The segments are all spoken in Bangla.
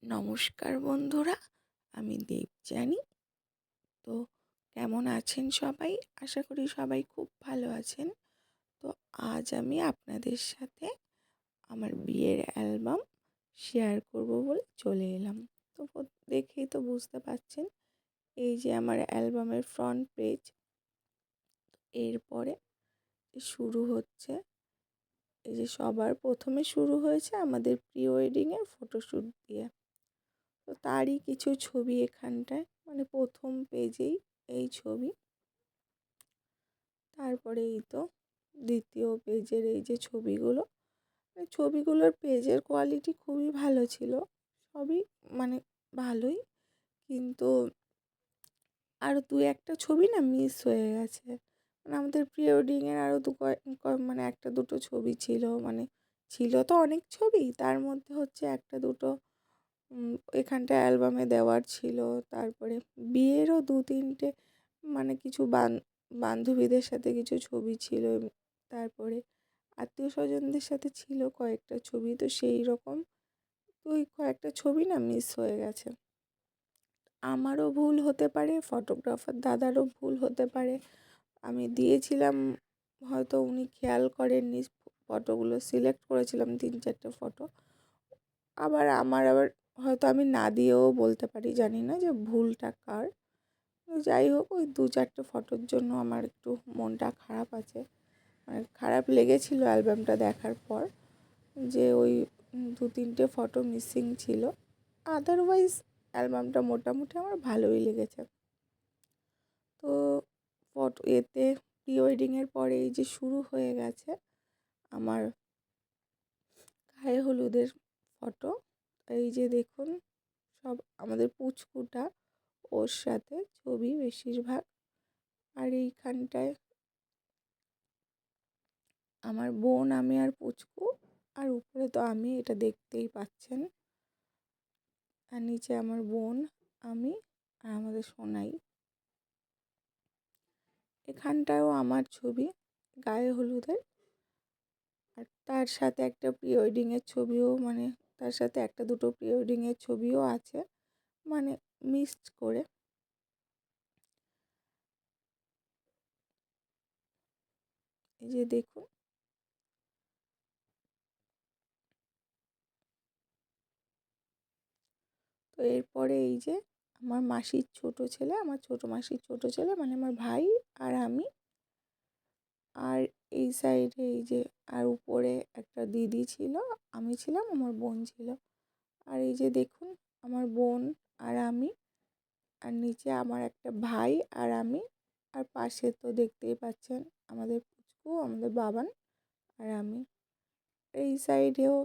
নমস্কার বন্ধুরা, আমি দেবযানী। তো কেমন আছেন সবাই? আশা করি সবাই খুব ভালো আছেন। তো আজ আমি আপনাদের সাথে আমার বিয়ের অ্যালবাম শেয়ার করব বলে চলে এলাম। তো দেখেই তো বুঝতে পারছেন, এই যে আমার অ্যালবামের ফ্রন্ট পেজ। এরপরে শুরু হচ্ছে, এই যে সবার প্রথমে শুরু হয়েছে আমাদের প্রি ওয়েডিংয়ের ফটোশ্যুট দিয়ে। তো তারই কিছু ছবি এখানটায়, মানে প্রথম পেজেই এই ছবি। তারপরে এই তো দ্বিতীয় পেজের এই যে ছবিগুলো, ছবিগুলোর পেজের কোয়ালিটি খুবই ভালো ছিল, সবই মানে ভালোই, কিন্তু আরও দু একটা ছবি না মিস হয়ে গেছে। মানে আমাদের প্রি ওয়েডিংয়ের আরও মানে একটা দুটো ছবি ছিল, মানে ছিল তো অনেক ছবি, তার মধ্যে হচ্ছে একটা দুটো এখানটায় অ্যালবামে দেওয়ার ছিল। তারপরে বিয়েরও দু তিনটে মানে কিছু বান্ধবীদের সাথে কিছু ছবি ছিল, তারপরে আত্মীয় স্বজনদের সাথে ছিল কয়েকটা ছবি। তো সেই রকম ওই কয়েকটা ছবি না মিস হয়ে গেছে। আমারও ভুল হতে পারে, ফটোগ্রাফার দাদারও ভুল হতে পারে। আমি দিয়েছিলাম, হয়তো উনি খেয়াল করেননি, ফটোগুলো সিলেক্ট করেছিলাম 3-4টে ফটো। আবার হয়তো আমি না দিয়েও বলতে পারি, জানি না যে ভুলটা কার। যাই হোক, ওই 2-4টে ফটোর জন্য আমার একটু মনটা খারাপ আছে, মানে খারাপ লেগেছিলো অ্যালবামটা দেখার পর, যে ওই 2-3টে ফটো মিসিং ছিল। আদারওয়াইজ অ্যালবামটা মোটামুটি আমার ভালোই লেগেছে। তো এতে প্রি ওয়েডিংয়ের পরে এই যে শুরু হয়ে গেছে আমার গায়ে হলুদের ফটো। এই যে দেখুন, সব আমাদের পুচকুটা, ওর সাথে ছবি বেশিরভাগ। আর এইখানটায় আমার বোন, আমি আর পুচকু, আর উপরে তো আমি, এটা দেখতেই পাচ্ছেন। আর নিচে আমার বোন, আমি আর আমাদের সোনাই। এখানটাও আমার ছবি গায়ে হলুদের, আর তার সাথে একটা প্রি ওয়েডিংয়ের ছবিও, মানে তার সাথে একটা দুটো প্রি ওয়েডিংয়ের ছবিও আছে, মানে মিক্সড করে। এই যে দেখুন, তো এরপরে এই যে আমার মাসির ছোট ছেলে, আমার ছোট মাসির ছোট ছেলে, মানে আমার ভাই আর আমি। আর এই সাইডে এই যে, আর উপরে একটা দিদি ছিল, আমি ছিলাম, আমার বোন ছিল। আর এই যে দেখুন, আমার বোন আর আমি, আর নিচে আমার একটা ভাই আর আমি, আর পাশে তো দেখতেই পাচ্ছেন আমাদের পুচকু, আমাদের বাবান আর আমি। এই সাইডেও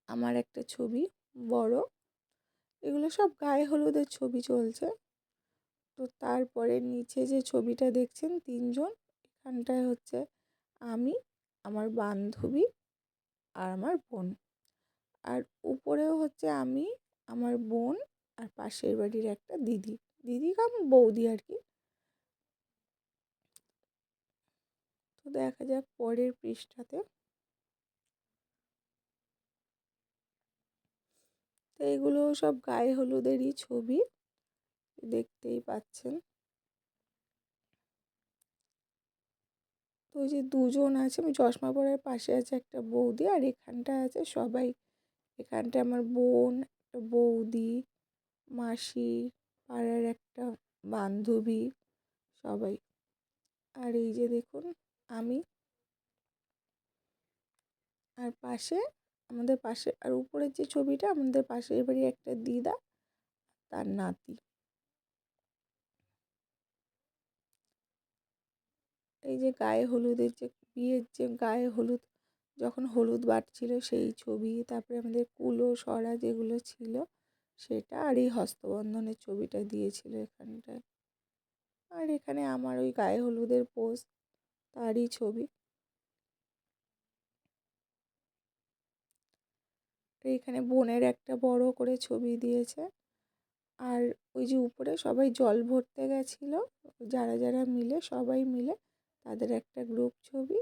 আমার একটা ছবি বড়। এগুলো সব গায়ে হলুদের ছবি চলছে। তো তারপরে নিচে যে ছবিটা দেখছেন তিনজন, এখানটায় হচ্ছে আমি, আমার বান্ধবী আর আমার বোন। আর উপরেও হচ্ছে আমি, আমার বোন আর পাশের বাড়ির একটা দিদি, দিদি কাম বৌদি আর কি। তো দেখা যাক পরের পৃষ্ঠাতে। তো এগুলো সব গায়ে হলুদেরই ছবি, দেখতেই পাচ্ছেন। তো ওই যে দুজন আছে, আমি চশমা পরার পাশে আছে একটা বৌদি, আর এখানটা আছে সবাই। এখানটা আমার বোন, একটা বৌদি, মাসি, পাড়ার একটা বান্ধবী, সবাই। আর এই যে দেখুন আমি, আর পাশে আমাদের পাশে, আর উপরের যে ছবিটা আমাদের পাশের বাড়ি একটা দিদা, তার নাতি। এই যে গায়ে হলুদের যে বিয়ের যে গায়ে হলুদ, যখন হলুদ বাটছিল সেই ছবি, তারপরে আমাদের কুলো সরা যেগুলো ছিল সেটা, আর এই হস্তবন্ধনের ছবিটা দিয়েছিল এখানটায়। আর এখানে আমার ওই গায়ে হলুদের পোজ, তারই ছবি। এখানে বোনের একটা বড় করে ছবি দিয়েছে। আর ওই যে উপরে সবাই জল ভরতে গেছিলো, যারা যারা মিলে, সবাই মিলে তাদের একটা গ্রুপ ছবি।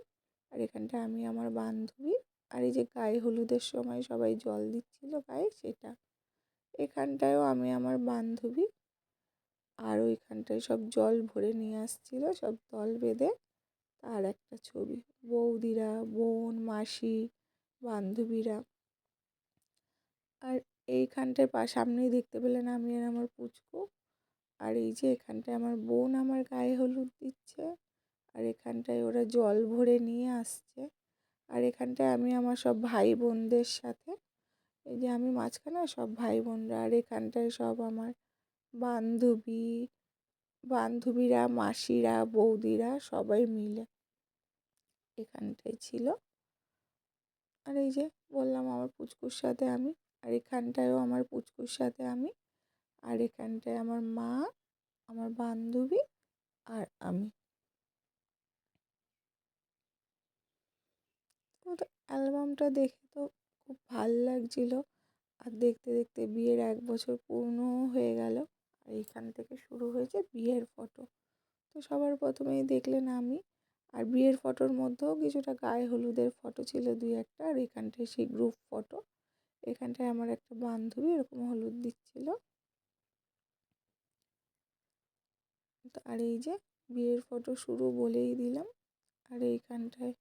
আর এখানটা আমি, আমার বান্ধবী, আর এই যে গায়ে হলুদের সময় সবাই জল দিচ্ছিল গায়ে, সেটা। এখানটায়ও আমি আমার বান্ধবী আর ওইখানটায় সব জল ভরে নিয়ে আসছিলো সব দল বেঁধে, তার একটা ছবি। বৌদিরা, বোন, মাসি, বান্ধবীরা। আর এইখানটায় সামনেই দেখতে পেলেন আমি আর আমার পুচকু। আর এই যে এখানটায় আমার বোন আমার গায়ে হলুদ দিচ্ছে, আর এখানটায় ওরা জল ভরে নিয়ে আসছে। আর এখানটায় আমি আমার সব ভাই বোনদের সাথে, এই যে আমি মাঝখানে, সব ভাই বোনরা। আর এখানটায় সব আমার বান্ধবীরা, মাসিরা, বৌদিরা সবাই মিলে এখানটায় ছিল। আর এই যে বললাম আমার পুচকুর সাথে আমি, আর এখানটায়ও আমার পুচকুর সাথে আমি, আর এখানটায় আমার মা, আমার বান্ধবী আর আমি। তো অ্যালবামটা দেখে তো খুব ভাল লাগছিল। আর দেখতে দেখতে বিয়ের 1 বছর পূর্ণও হয়ে গেল। আর এইখান থেকে শুরু হয়েছে বিয়ের ফটো। তো সবার প্রথমেই দেখলেন আমি, আর বিয়ের ফটোর মধ্যেও কিছুটা গায়ে হলুদের ফটো ছিল 2-1টা। আর এখানটায় সেই গ্রুপ ফটো, এখানটায় আমার একটা বান্ধবী এরকম হলুদ দিচ্ছিল। আর এই যে বিয়ের ফটো শুরু বলেই দিলাম। আর এইখানটায়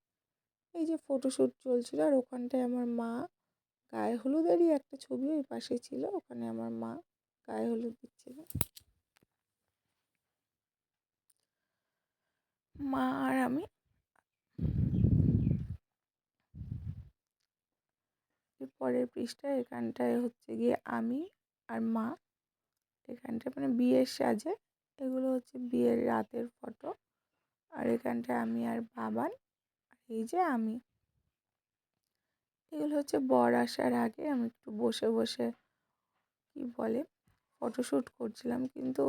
এই যে ফটোশ্যুট চলছিল, আর ওখানটায় আমার মা গায়ে হলুদেরই একটা ছবি ওই পাশে ছিল, ওখানে আমার মা গায়ে হলুদ দিচ্ছিল। মা আর আমি। পরের পৃষ্ঠায় এখানটায় হচ্ছে গিয়ে আমি আর মা, এখানটায় মানে বিয়ের সাজে। এগুলো হচ্ছে বিয়ের রাতের ফটো। আর এখানটায় আমি আর বাবান, আর এই যে আমি। এগুলো হচ্ছে বর আসার আগে আমি একটু বসে বসে কি বলে ফটোশ্যুট করছিলাম, কিন্তু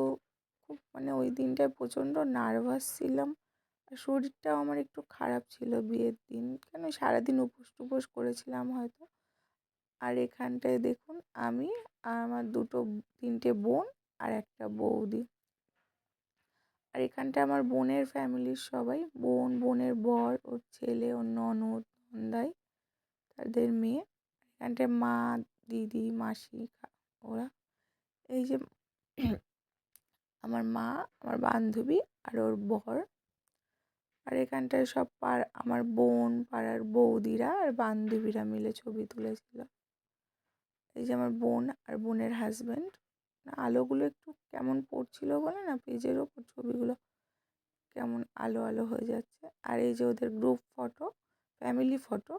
খুব মানে ওই দিনটায় প্রচণ্ড নার্ভাস ছিলাম। আর শরীরটাও আমার একটু খারাপ ছিল বিয়ের দিন, কেন সারাদিন উপোস টুপোস করেছিলাম হয়তো। আর এখানটায় দেখুন আমি আর আমার 3টে বোন আর একটা বৌদি। আর এখানটায় আমার বোনের ফ্যামিলির সবাই, বোন, বোনের বর, ওর ছেলে, ওর ননদ, নন্দাই, তাদের মেয়ে। এখানটায় মা, দিদি, মাসি, ওরা। এই যে আমার মা, আমার বান্ধবী আর ওর বর। আর এখানটায় সব আমার বোন, পাড়ার বৌদিরা আর বান্ধবীরা মিলে ছবি তুলেছিল। এই যে আমার বোন আর বোনের হাজব্যান্ড। আলোগুলো একটু কেমন পড়ছিল বলে না পেজের ওপর ছবিগুলো কেমন আলো আলো হয়ে যাচ্ছে। আর এই যে ওদের গ্রুপ ফটো, ফ্যামিলি ফটো।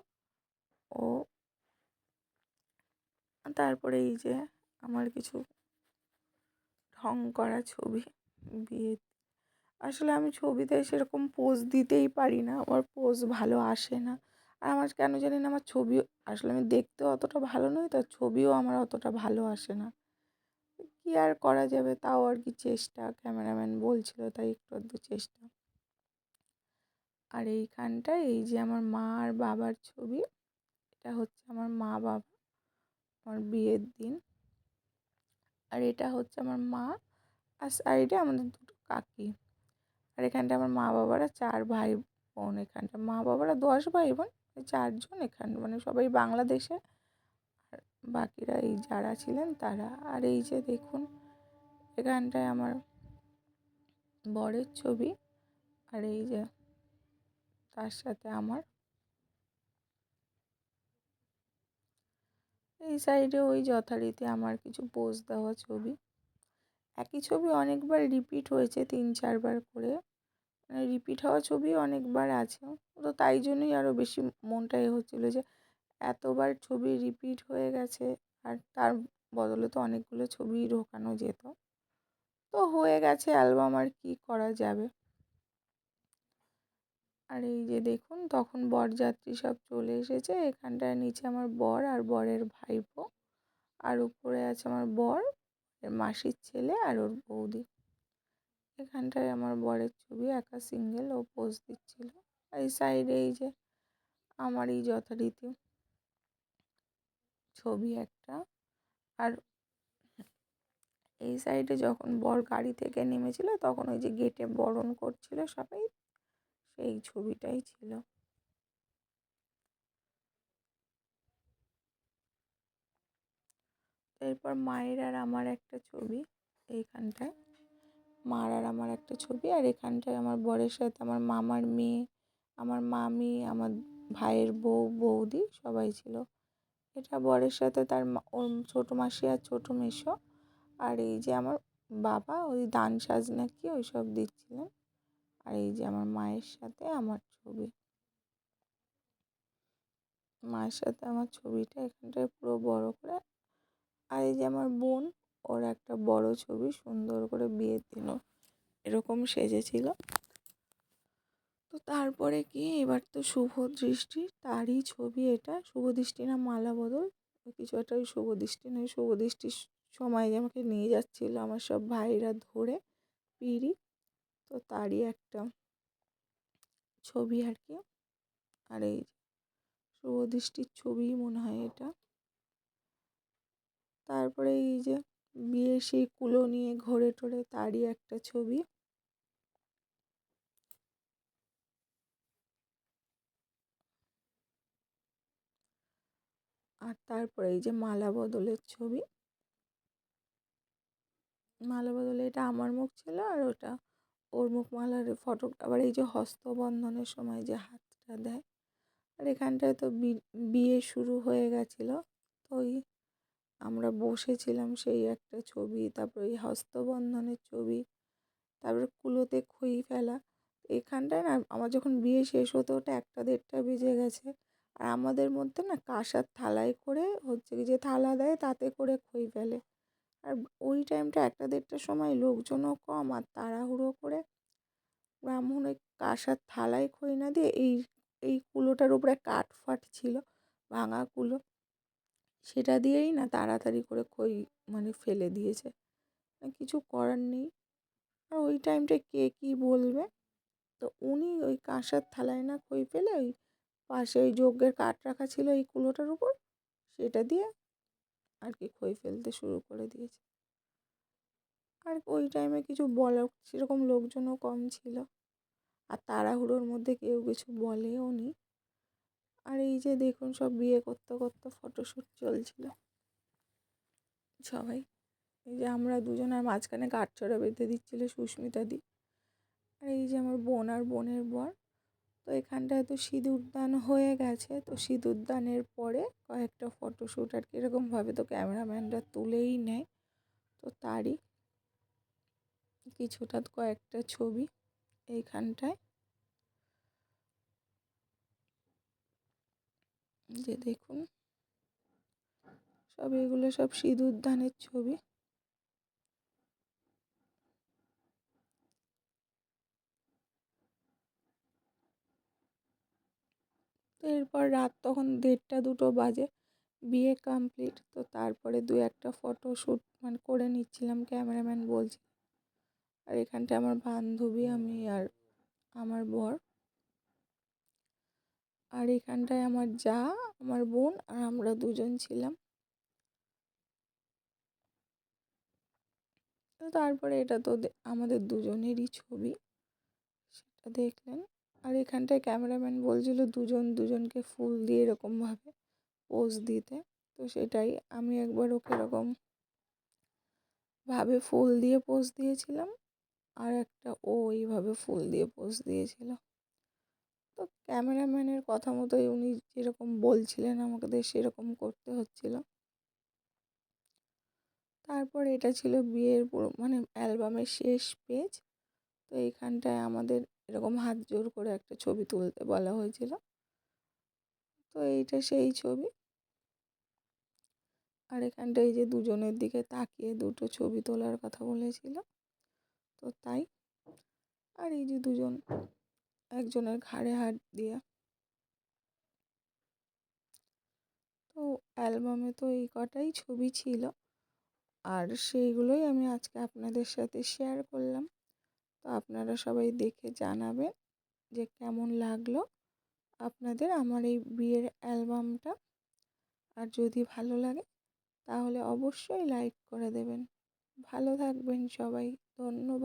ও তারপরে এই যে আমার কিছু ঢং করা ছবি বিয়ে। আসলে আমি ছবিতে সেরকম পোজ দিতেই পারি না, আমার পোজ ভালো আসে না। আর আমার কেন জানি না আমার ছবি, আসলে আমি দেখতেও অতটা ভালো নই, তো ছবিও আমার অতটা ভালো আসে না। কী আর করা যাবে, তাও আর কি চেষ্টা, ক্যামেরাম্যান বলছিল তাই একটু আধটু চেষ্টা। আর এইখানটায় এই যে আমার মা আর বাবার ছবি, এটা হচ্ছে আমার মা বাবা আমার বিয়ের দিন। আর এটা হচ্ছে আমার মা, আর সাইডে আমাদের 2 কাকি। আর এখানটা আমার মা বাবারা 4 ভাই বোন। এখানটা মা বাবারা 10 ভাই বোন, 4 জন এখানে, মানে সবাই বাংলাদেশে। আর বাকিরা এই যারা ছিলেন তারা। আর এই যে দেখুন এখানটায় আমার বরের ছবি, আর এই যে তার সাথে আমার। এই সাইডে ওই যথারীতি আমার কিছু পোজ দেওয়া ছবি। একই ছবি অনেকবার রিপিট হয়েছে, 3-4 বার করে। মানে রিপিট হওয়া ছবি অনেকবার আছে, তো তাই জন্যই আরও বেশি মনটা হচ্ছিলো যে এতবার ছবি রিপিট হয়ে গেছে, আর তার বদলে তো অনেকগুলো ছবি ঢোকানো যেত। তো হয়ে গেছে অ্যালবাম, আর কি করা যাবে। আর এই যে দেখুন তখন বরযাত্রী সব চলে এসেছে। এখানটায় নিচে আমার বর আর বরের ভাইপো, আর উপরে আছে আমার বর, এর মাসির ছেলে আর ওর বৌদি। এখানটায় আমার বরের ছবি একা সিঙ্গেল, ও পোজ দিচ্ছিল। এই সাইডে এই যে আমারই যথারীতি ছবি একটা। আর এই সাইডে যখন বর গাড়ি থেকে নেমেছিল তখন ওই যে গেটে বরণ করছিল সবাই, সেই ছবিটাই ছিল। এরপর মায়ের আর আমার একটা ছবি, এইখানটায় মার আর আমার একটা ছবি, আর এখানটায় আমার বরের সাথে আমার মামার মেয়ে, আমার মামি, আমার ভাইয়ের বউ, বৌদি সবাই ছিল। এটা বরের সাথে তার ওর ছোটো মাসি আর ছোটো মেসো। আর এই যে আমার বাবা ওই দান সাজ নাকি ওই সব দিচ্ছিলেন। আর এই যে আমার মায়ের সাথে আমার ছবি, মায়ের সাথে আমার ছবিটা এখানটায় পুরো বড় করে। আর এই যে আমার বোন, ওর একটা বড় ছবি, সুন্দর করে বিয়ের দিনও এরকম সেজেছিল। তো তারপরে কি, এবার তো শুভ দৃষ্টি, তারই ছবি এটা। শুভ দৃষ্টি না মালা বদল, কিছু একটা, ওই শুভ দৃষ্টি নয়, শুভ দৃষ্টির সময় যে আমাকে নিয়ে যাচ্ছিলো আমার সব ভাইরা ধরে পিড়ি, তো তারই একটা ছবি আর কি। আর এই শুভ দৃষ্টির ছবি মনে হয় এটা। তারপরে এই যে বিয়ে সেই কুলো নিয়ে ঘোরে টোরে, তারই একটা ছবি। আর তারপরে এই যে মালা বদলের ছবি, মালা বদলে এটা আমার মুখ ছিল, আর ওটা ওর মুখ মালার ফটো। আবার এই যে হস্তবন্ধনের সময় যে হাতটা দেয়, আর এখানটায় তো বিয়ে শুরু হয়ে গেছিলো, তো ওই আমরা বসেছিলাম সেই একটা ছবি। তারপর ওই হস্তবন্ধনের ছবি, তারপরে কুলোতে খই ফেলা। এখানটায় না আমার যখন বিয়ে শেষ হতে হতে 1টা 1:30 বেজে গেছে। আর আমাদের মধ্যে না কাঁসার থালায় করে হচ্ছে কি, যে থালা দেয় তাতে করে খই ফেলে। আর ওই টাইমটা 1:30টার সময় লোকজনও কম, আর তাড়াহুড়ো করে ব্রাহ্মণ ওই কাঁসার থালায় খই না দিয়ে এই এই কুলোটার উপরে কাঠ ফাট ছিল, ভাঙা কুলো, সেটা দিয়েই না তাড়াতাড়ি করে খই মানে ফেলে দিয়েছে। কিছু করার নেই। আর ওই টাইমটা কে কী বলবে, তো উনি ওই কাঁসার থালায় না খই ফেলে ওই পাশে ওই যজ্ঞের কাঠ রাখা ছিল এই কুলোটার উপর, সেটা দিয়ে আর কি খই ফেলতে শুরু করে দিয়েছে। আর ওই টাইমে কিছু বলার সেরকম লোকজনও কম ছিল, আর তাড়াহুড়োর মধ্যে কেউ কিছু বলেও নি। আর এই যে দেখুন সব বিয়ে করতে করতে ফটোশ্যুট চলছিল সবাই। এই যে আমরা দুজন, আর মাঝখানে কাঠছড়া বেঁধে দিচ্ছিল সুস্মিতা দি। আর এই যে আমার বোন আর বোনের বর। তো এখানটায় তো সিঁদুরদান হয়ে গেছে, তো সিঁদুরদানের পরে কয়েকটা ফটোশ্যুট আর কি এরকমভাবে তো ক্যামেরাম্যানরা তুলেই নেয়, তো তারই কিছুটা কয়েকটা ছবি এইখানটায়। যে দেখুন সব এগুলো সব সিঁদুরদানের ছবি। তো এরপর রাত তখন 1:30-2 বাজে, বিয়ে কমপ্লিট। তো তারপরে 2-1টা ফটোশ্যুট মানে করে নিচ্ছিলাম, ক্যামেরাম্যান বলছি। আর এখানটায় আমার বান্ধবী, আমি আর আমার বর। আর এখানটায় আমার যা, আমার বোন আর আমরা দুজন ছিলাম। তো তারপরে এটা তো আমাদের দুজনেরই ছবি, সেটা দেখলেন। আর এখানটায় ক্যামেরাম্যান বলছিল দুজন দুজনকে ফুল দিয়ে এরকমভাবে পোজ দিতে, তো সেটাই আমি একবার ওকে এরকম ভাবে ফুল দিয়ে পোজ দিয়েছিলাম, আর একটা ও এইভাবে ফুল দিয়ে পোজ দিয়েছিল। তো ক্যামেরাম্যানের কথা মতোই উনি যেরকম বলছিলেন আমাদের সেরকম করতে হচ্ছিল। তারপর এটা ছিল বিয়ের পুরো মানে অ্যালবামের শেষ পেজ। তো এইখানটায় আমাদের এরকম হাত জোর করে একটা ছবি তুলতে বলা হয়েছিল, তো এইটা সেই ছবি। আর এখানটায় এই যে দুজনের দিকে তাকিয়ে 2টো ছবি তোলার কথা বলেছিল, তো তাই। আর এই যে দুজন, একজনের ঘাড়ে হাত দিয়ে। তো অ্যালবামে তো এই কটাই ছবি ছিল, আর সেইগুলোই আমি আজকে আপনাদের সাথে শেয়ার করলাম। তো আপনারা সবাই দেখে জানাবেন যে কেমন লাগলো আপনাদের আমার এই বিয়ের অ্যালবামটা। আর যদি ভালো লাগে তাহলে অবশ্যই লাইক করে দেবেন। ভালো থাকবেন সবাই, ধন্যবাদ।